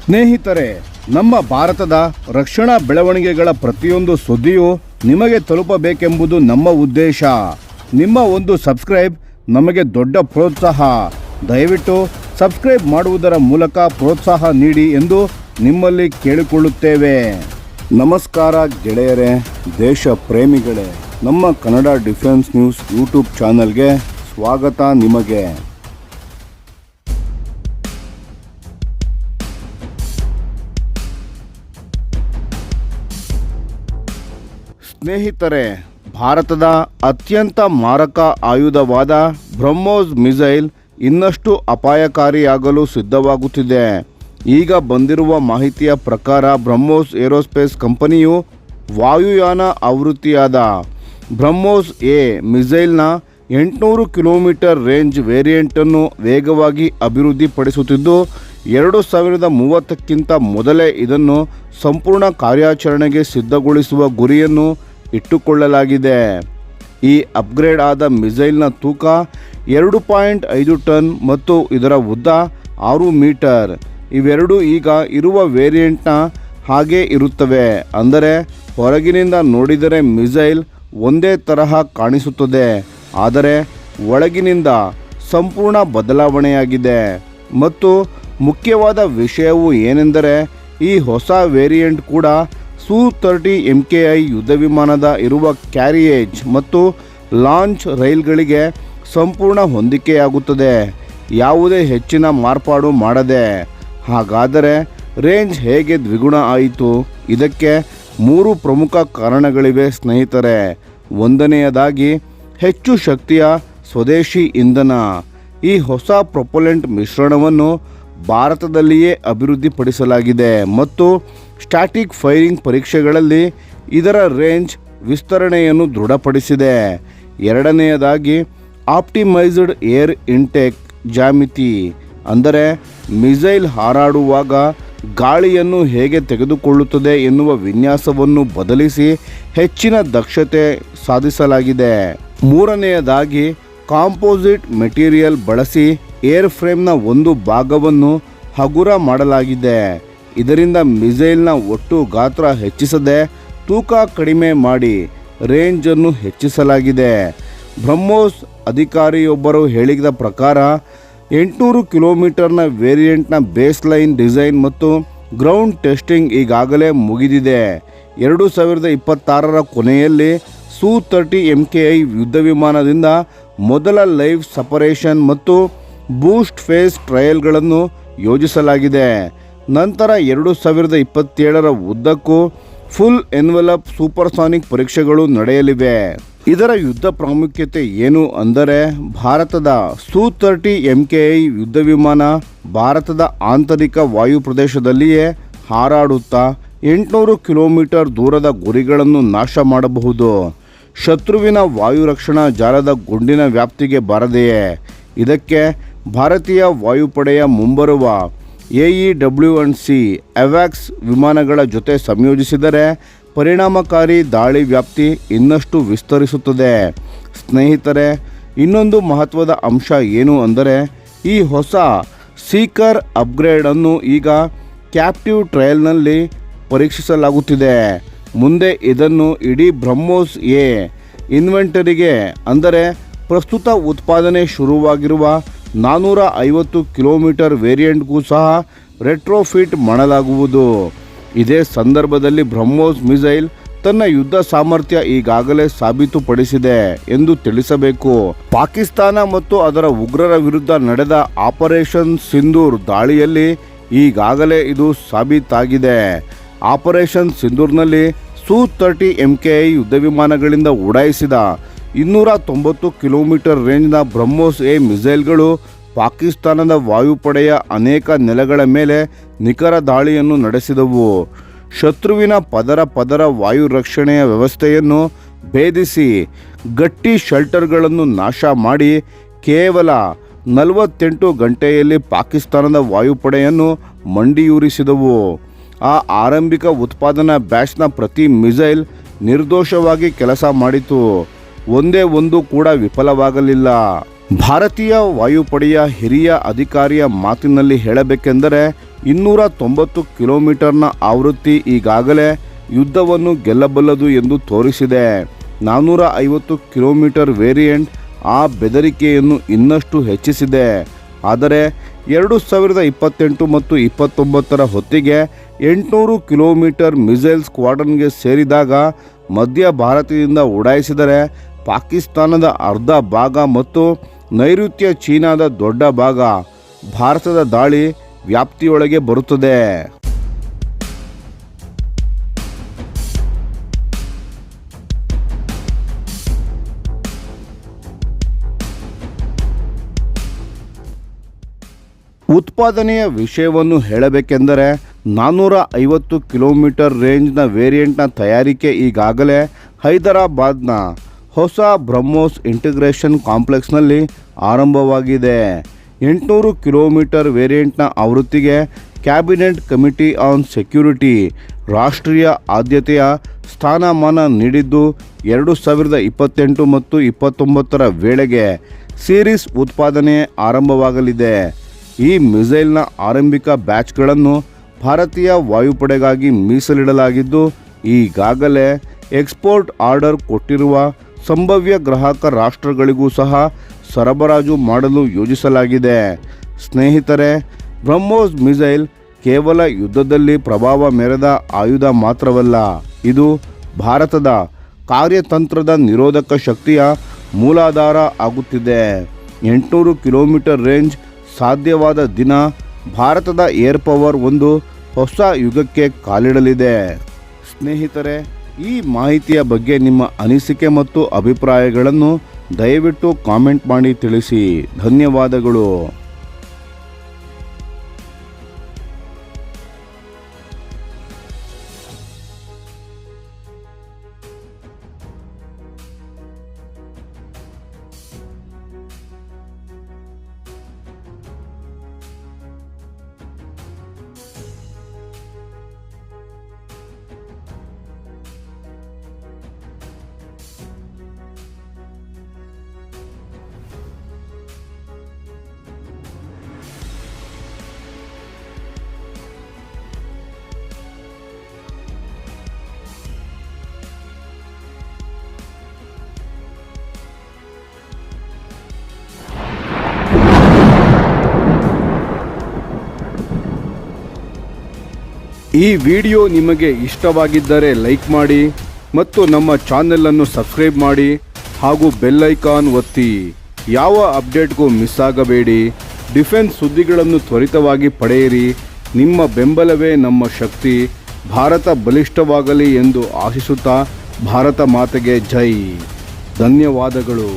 ಸ್ನೇಹಿತರೆ, ನಮ್ಮ ಭಾರತದ ರಕ್ಷಣಾ ಬೆಳವಣಿಗೆಗಳ ಪ್ರತಿಯೊಂದು ಸುದ್ದಿಯೂ ನಿಮಗೆ ತಲುಪಬೇಕೆಂಬುದು ನಮ್ಮ ಉದ್ದೇಶ. ನಿಮ್ಮ ಒಂದು ಸಬ್ಸ್ಕ್ರೈಬ್ ನಮಗೆ ದೊಡ್ಡ ಪ್ರೋತ್ಸಾಹ. ದಯವಿಟ್ಟು ಸಬ್ಸ್ಕ್ರೈಬ್ ಮಾಡುವುದರ ಮೂಲಕ ಪ್ರೋತ್ಸಾಹ ನೀಡಿ ಎಂದು ನಿಮ್ಮಲ್ಲಿ ಕೇಳಿಕೊಳ್ಳುತ್ತೇವೆ. ನಮಸ್ಕಾರ ಗೆಳೆಯರೇ, ದೇಶ ಪ್ರೇಮಿಗಳೇ, ನಮ್ಮ ಕನ್ನಡ ಡಿಫೆನ್ಸ್ ನ್ಯೂಸ್ ಯೂಟ್ಯೂಬ್ ಚಾನಲ್ಗೆ ಸ್ವಾಗತ ನಿಮಗೆ. ಸ್ನೇಹಿತರೆ, ಭಾರತದ ಅತ್ಯಂತ ಮಾರಕ ಆಯುಧವಾದ ಬ್ರಹ್ಮೋಸ್ ಮಿಸೈಲ್ ಇನ್ನಷ್ಟು ಅಪಾಯಕಾರಿಯಾಗಲು ಸಿದ್ಧವಾಗುತ್ತಿದೆ. ಈಗ ಬಂದಿರುವ ಮಾಹಿತಿಯ ಪ್ರಕಾರ ಬ್ರಹ್ಮೋಸ್ ಏರೋಸ್ಪೇಸ್ ಕಂಪನಿಯು ವಾಯುಯಾನ ಆವೃತ್ತಿಯಾದ ಬ್ರಹ್ಮೋಸ್ ಎ ಮಿಸೈಲ್ನ 800 ಕಿಲೋಮೀಟರ್ ರೇಂಜ್ ವೇರಿಯಂಟನ್ನು ವೇಗವಾಗಿ ಅಭಿವೃದ್ಧಿಪಡಿಸುತ್ತಿದ್ದು 2030ಕ್ಕಿಂತ ಮೊದಲೇ ಇದನ್ನು ಸಂಪೂರ್ಣ ಕಾರ್ಯಾಚರಣೆಗೆ ಸಿದ್ಧಗೊಳಿಸುವ ಗುರಿಯನ್ನು ಇಟ್ಟುಕೊಳ್ಳಲಾಗಿದೆ. ಈ ಅಪ್ಗ್ರೇಡ್ ಆದ ಮಿಸೈಲ್ನ ತೂಕ 2.5 ಟನ್ ಮತ್ತು ಇದರ ಉದ್ದ 6 ಮೀಟರ್. ಇವೆರಡೂ ಈಗ ಇರುವ ವೇರಿಯಂಟ್ನ ಹಾಗೆ ಇರುತ್ತವೆ. ಅಂದರೆ ಹೊರಗಿನಿಂದ ನೋಡಿದರೆ ಮಿಸೈಲ್ ಒಂದೇ ತರಹ ಕಾಣಿಸುತ್ತದೆ, ಆದರೆ ಒಳಗಿನಿಂದ ಸಂಪೂರ್ಣ ಬದಲಾವಣೆಯಾಗಿದೆ. ಮತ್ತು ಮುಖ್ಯವಾದ ವಿಷಯವು ಏನೆಂದರೆ ಈ ಹೊಸ ವೇರಿಯಂಟ್ ಕೂಡ Su-30 MKI ಯುದ್ಧ ವಿಮಾನದ ಇರುವ ಕ್ಯಾರಿಯೇಜ್ ಮತ್ತು ಲಾಂಚ್ ರೈಲ್ಗಳಿಗೆ ಸಂಪೂರ್ಣ ಹೊಂದಿಕೆಯಾಗುತ್ತದೆ, ಯಾವುದೇ ಹೆಚ್ಚಿನ ಮಾರ್ಪಾಡು ಮಾಡದೆ. ಹಾಗಾದರೆ ರೇಂಜ್ ಹೇಗೆ ದ್ವಿಗುಣ ಆಯಿತು? ಇದಕ್ಕೆ 3 ಪ್ರಮುಖ ಕಾರಣಗಳಿವೆ ಸ್ನೇಹಿತರೆ. ಒಂದನೆಯದಾಗಿ ಹೆಚ್ಚು ಶಕ್ತಿಯ ಸ್ವದೇಶಿ ಇಂಧನ. ಈ ಹೊಸ ಪ್ರೊಪೆಲೆಂಟ್ ಮಿಶ್ರಣವನ್ನು ಭಾರತದಲ್ಲಿಯೇ ಅಭಿವೃದ್ಧಿಪಡಿಸಲಾಗಿದೆ ಮತ್ತು ಸ್ಟ್ಯಾಟಿಕ್ ಫೈರಿಂಗ್ ಪರೀಕ್ಷೆಗಳಲ್ಲಿ ಇದರ ರೇಂಜ್ ವಿಸ್ತರಣೆಯನ್ನು ದೃಢಪಡಿಸಿದೆ. ಎರಡನೆಯದಾಗಿ ಆಪ್ಟಿಮೈಸ್ಡ್ ಏರ್ ಇಂಟೇಕ್ ಜ್ಯಾಮಿತಿ. ಅಂದರೆ ಮಿಸೈಲ್ ಹಾರಾಡುವಾಗ ಗಾಳಿಯನ್ನು ಹೇಗೆ ತೆಗೆದುಕೊಳ್ಳುತ್ತದೆ ಎನ್ನುವ ವಿನ್ಯಾಸವನ್ನು ಬದಲಿಸಿ ಹೆಚ್ಚಿನ ದಕ್ಷತೆ ಸಾಧಿಸಲಾಗಿದೆ. ಮೂರನೆಯದಾಗಿ ಕಾಂಪೋಸಿಟ್ ಮೆಟೀರಿಯಲ್ ಬಳಸಿ ಏರ್ ಫ್ರೇಮ್ನ ಒಂದು ಭಾಗವನ್ನು ಹಗುರ ಮಾಡಲಾಗಿದೆ. ಇದರಿಂದ ಮಿಸೈಲ್ನ ಒಟ್ಟು ಗಾತ್ರ ಹೆಚ್ಚಿಸದೆ ತೂಕ ಕಡಿಮೆ ಮಾಡಿ ರೇಂಜನ್ನು ಹೆಚ್ಚಿಸಲಾಗಿದೆ. ಬ್ರಹ್ಮೋಸ್ ಅಧಿಕಾರಿಯೊಬ್ಬರು ಹೇಳಿದ ಪ್ರಕಾರ 800 ಕಿಲೋಮೀಟರ್ನ ವೇರಿಯಂಟ್ನ ಬೇಸ್ಲೈನ್ ಡಿಸೈನ್ ಮತ್ತು ಗ್ರೌಂಡ್ ಟೆಸ್ಟಿಂಗ್ ಈಗಾಗಲೇ ಮುಗಿದಿದೆ. 2026ರ ಕೊನೆಯಲ್ಲಿ Su-30 MKI ಯುದ್ಧ ವಿಮಾನದಿಂದ ಮೊದಲ ಲೈವ್ ಸಪರೇಷನ್ ಮತ್ತು ಬೂಸ್ಟ್ ಫೇಸ್ ಟ್ರಯಲ್ಗಳನ್ನು ಯೋಜಿಸಲಾಗಿದೆ. ನಂತರ 2027ರ ಉದ್ದಕ್ಕೂ ಫುಲ್ ಎನ್ವೆಲಪ್ ಸೂಪರ್ಸಾನಿಕ್ ಪರೀಕ್ಷೆಗಳು ನಡೆಯಲಿವೆ. ಇದರ ಯುದ್ಧ ಪ್ರಾಮುಖ್ಯತೆ ಏನು ಅಂದರೆ ಭಾರತದ Su-30 MKI ಯುದ್ಧ ವಿಮಾನ ಭಾರತದ ಆಂತರಿಕ ವಾಯು ಪ್ರದೇಶದಲ್ಲಿಯೇ ಹಾರಾಡುತ್ತಾ 800 ಕಿಲೋಮೀಟರ್ ದೂರದ ಗುರಿಗಳನ್ನು ನಾಶ ಮಾಡಬಹುದು. ಶತ್ರುವಿನ ವಾಯು ರಕ್ಷಣಾ ಜಾಲದ ಗುಂಡಿನ ವ್ಯಾಪ್ತಿಗೆ ಬಾರದೆಯೇ. ಇದಕ್ಕೆ ಭಾರತೀಯ ವಾಯುಪಡೆಯ ಮುಂಬರುವ AEW&C AWACS ವಿಮಾನಗಳ ಜೊತೆ ಸಂಯೋಜಿಸಿದರೆ ಪರಿಣಾಮಕಾರಿ ದಾಳಿ ವ್ಯಾಪ್ತಿ ಇನ್ನಷ್ಟು ವಿಸ್ತರಿಸುತ್ತದೆ. ಸ್ನೇಹಿತರೆ, ಇನ್ನೊಂದು ಮಹತ್ವದ ಅಂಶ ಏನು ಅಂದರೆ ಈ ಹೊಸ ಸೀಕರ್ ಅಪ್ಗ್ರೇಡನ್ನು ಈಗ ಕ್ಯಾಪ್ಟಿವ್ ಟ್ರಯಲ್ನಲ್ಲಿ ಪರೀಕ್ಷಿಸಲಾಗುತ್ತಿದೆ. ಮುಂದೆ ಇದನ್ನು ಇಡೀ ಬ್ರಹ್ಮೋಸ್ ಎ ಇನ್ವೆಂಟರಿಗೆ, ಅಂದರೆ ಪ್ರಸ್ತುತ ಉತ್ಪಾದನೆ ಶುರುವಾಗಿರುವ 450 ಕಿಲೋಮೀಟರ್ ವೇರಿಯಂಟ್ಗೂ ಸಹ ರೆಟ್ರೋಫಿಟ್ ಮಾಡಲಾಗುವುದು. ಇದೇ ಸಂದರ್ಭದಲ್ಲಿ ಬ್ರಹ್ಮೋಸ್ ಮಿಸೈಲ್ ತನ್ನ ಯುದ್ಧ ಸಾಮರ್ಥ್ಯ ಈಗಾಗಲೇ ಸಾಬೀತುಪಡಿಸಿದೆ ಎಂದು ತಿಳಿಸಬೇಕು. ಪಾಕಿಸ್ತಾನ ಮತ್ತು ಅದರ ಉಗ್ರರ ವಿರುದ್ಧ ನಡೆದ ಆಪರೇಷನ್ ಸಿಂಧೂರ್ ದಾಳಿಯಲ್ಲಿ ಈಗಾಗಲೇ ಇದು ಸಾಬೀತಾಗಿದೆ. ಆಪರೇಷನ್ ಸಿಂಧೂರ್ನಲ್ಲಿ Su-30 MKI ಯುದ್ಧ ವಿಮಾನಗಳಿಂದ ಉಡಾಯಿಸಿದ 290 ಕಿಲೋಮೀಟರ್ ರೇಂಜ್ನ ಬ್ರಹ್ಮೋಸ್ ಎ ಮಿಸೈಲ್ಗಳು ಪಾಕಿಸ್ತಾನದ ವಾಯುಪಡೆಯ ಅನೇಕ ನೆಲೆಗಳ ಮೇಲೆ ನಿಖರ ದಾಳಿಯನ್ನು ನಡೆಸಿದವು. ಶತ್ರುವಿನ ಪದರ ವಾಯು ರಕ್ಷಣೆಯ ವ್ಯವಸ್ಥೆಯನ್ನು ಭೇದಿಸಿ ಗಟ್ಟಿ ಶೆಲ್ಟರ್ಗಳನ್ನು ನಾಶ ಮಾಡಿ ಕೇವಲ 48 ಗಂಟೆಯಲ್ಲಿ ಪಾಕಿಸ್ತಾನದ ವಾಯುಪಡೆಯನ್ನು ಮಂಡಿಯೂರಿಸಿದವು. ಆ ಆರಂಭಿಕ ಉತ್ಪಾದನಾ ಬ್ಯಾಚ್ನ ಪ್ರತಿ ಮಿಸೈಲ್ ನಿರ್ದೋಷವಾಗಿ ಕೆಲಸ ಮಾಡಿತು. ಒಂದೇ ಒಂದು ಕೂಡ ವಿಫಲವಾಗಲಿಲ್ಲ. ಭಾರತೀಯ ವಾಯುಪಡೆಯ ಹಿರಿಯ ಅಧಿಕಾರಿಯ ಮಾತಿನಲ್ಲಿ ಹೇಳಬೇಕೆಂದರೆ 290 ಕಿಲೋಮೀಟರ್ನ ಆವೃತ್ತಿ ಈಗಾಗಲೇ ಯುದ್ಧವನ್ನು ಗೆಲ್ಲಬಲ್ಲದು ಎಂದು ತೋರಿಸಿದೆ. 450 ಕಿಲೋಮೀಟರ್ ವೇರಿಯಂಟ್ ಆ ಬೆದರಿಕೆಯನ್ನು ಇನ್ನಷ್ಟು ಹೆಚ್ಚಿಸಿದೆ. ಆದರೆ 2028 ಮತ್ತು 29ರ ಹೊತ್ತಿಗೆ 800 ಕಿಲೋಮೀಟರ್ ಮಿಸೈಲ್ ಸ್ಕ್ವಾಡ್ರನ್ಗೆ ಸೇರಿದಾಗ ಮಧ್ಯ ಭಾರತದಿಂದ ಉಡಾಯಿಸಿದರೆ ಪಾಕಿಸ್ತಾನದ ಅರ್ಧ ಭಾಗ ಮತ್ತು ನೈಋತ್ಯ ಚೀನಾದ ದೊಡ್ಡ ಭಾಗ ಭಾರತದ ದಾಳಿ ವ್ಯಾಪ್ತಿಯೊಳಗೆ ಬರುತ್ತದೆ. ಉತ್ಪಾದನೆಯ ವಿಷಯವನ್ನು ಹೇಳಬೇಕೆಂದರೆ 450 ಕಿಲೋಮೀಟರ್ ರೇಂಜ್ನ ವೇರಿಯಂಟ್ನ ತಯಾರಿಕೆ ಈಗಾಗಲೇ ಹೈದರಾಬಾದ್ನ ಹೊಸ ಬ್ರಹ್ಮೋಸ್ ಇಂಟಿಗ್ರೇಷನ್ ಕಾಂಪ್ಲೆಕ್ಸ್ನಲ್ಲಿ ಆರಂಭವಾಗಿದೆ. 800 ಕಿಲೋಮೀಟರ್ ವೇರಿಯಂಟ್ನ ಆವೃತ್ತಿಗೆ ಕ್ಯಾಬಿನೆಟ್ ಕಮಿಟಿ ಆನ್ ಸೆಕ್ಯೂರಿಟಿ ರಾಷ್ಟ್ರೀಯ ಆದ್ಯತೆಯ ಸ್ಥಾನಮಾನ ನೀಡಿದ್ದು 2028 ಮತ್ತು 29ರ ವೇಳೆಗೆ ಸೀರೀಸ್ ಉತ್ಪಾದನೆ ಆರಂಭವಾಗಲಿದೆ. ಈ ಮಿಸೈಲ್ನ ಆರಂಭಿಕ ಬ್ಯಾಚ್ಗಳನ್ನು ಭಾರತೀಯ ವಾಯುಪಡೆಗಾಗಿ ಮೀಸಲಿಡಲಾಗಿದ್ದು ಈಗಾಗಲೇ ಎಕ್ಸ್ಪೋರ್ಟ್ ಆರ್ಡರ್ ಕೊಟ್ಟಿರುವ ಸಂಭಾವ್ಯ ಗ್ರಾಹಕ ರಾಷ್ಟ್ರಗಳಿಗೂ ಸಹ ಸರಬರಾಜು ಮಾಡಲು ಯೋಜಿಸಲಾಗಿದೆ. ಸ್ನೇಹಿತರೆ, ಬ್ರಹ್ಮೋಸ್ ಮಿಸೈಲ್ ಕೇವಲ ಯುದ್ಧದಲ್ಲಿ ಪ್ರಭಾವ ಮೆರೆದ ಆಯುಧ ಮಾತ್ರವಲ್ಲ, ಇದು ಭಾರತದ ಕಾರ್ಯತಂತ್ರದ ನಿರೋಧಕ ಶಕ್ತಿಯ ಮೂಲಾಧಾರ ಆಗುತ್ತಿದೆ. 800 ಕಿಲೋಮೀಟರ್ ರೇಂಜ್ ಸಾಧ್ಯವಾದ ದಿನ ಭಾರತದ ಏರ್ ಪವರ್ ಒಂದು ಹೊಸ ಯುಗಕ್ಕೆ ಕಾಲಿಡಲಿದೆ. ಸ್ನೇಹಿತರೆ, ಈ ಮಾಹಿತಿಯ ಬಗ್ಗೆ ನಿಮ್ಮ ಅನಿಸಿಕೆ ಮತ್ತು ಅಭಿಪ್ರಾಯಗಳನ್ನು ದಯವಿಟ್ಟು ಕಾಮೆಂಟ್ ಮಾಡಿ ತಿಳಿಸಿ. ಧನ್ಯವಾದಗಳು. ಈ ವಿಡಿಯೋ ನಿಮಗೆ ಇಷ್ಟವಾಗಿದ್ದರೆ ಲೈಕ್ ಮಾಡಿ ಮತ್ತು ನಮ್ಮ ಚಾನೆಲನ್ನು ಸಬ್ಸ್ಕ್ರೈಬ್ ಮಾಡಿ ಹಾಗೂ ಬೆಲ್ ಐಕಾನ್ ಒತ್ತಿ. ಯಾವ ಅಪ್ಡೇಟ್ಗೂ ಮಿಸ್ ಆಗಬೇಡಿ. ಡಿಫೆನ್ಸ್ ಸುದ್ದಿಗಳನ್ನು ತ್ವರಿತವಾಗಿ ಪಡೆಯಿರಿ. ನಿಮ್ಮ ಬೆಂಬಲವೇ ನಮ್ಮ ಶಕ್ತಿ. ಭಾರತ ಬಲಿಷ್ಠವಾಗಲಿ ಎಂದು ಆಶಿಸುತ್ತಾ ಭಾರತ ಮಾತೆಗೆ ಜೈ. ಧನ್ಯವಾದಗಳು.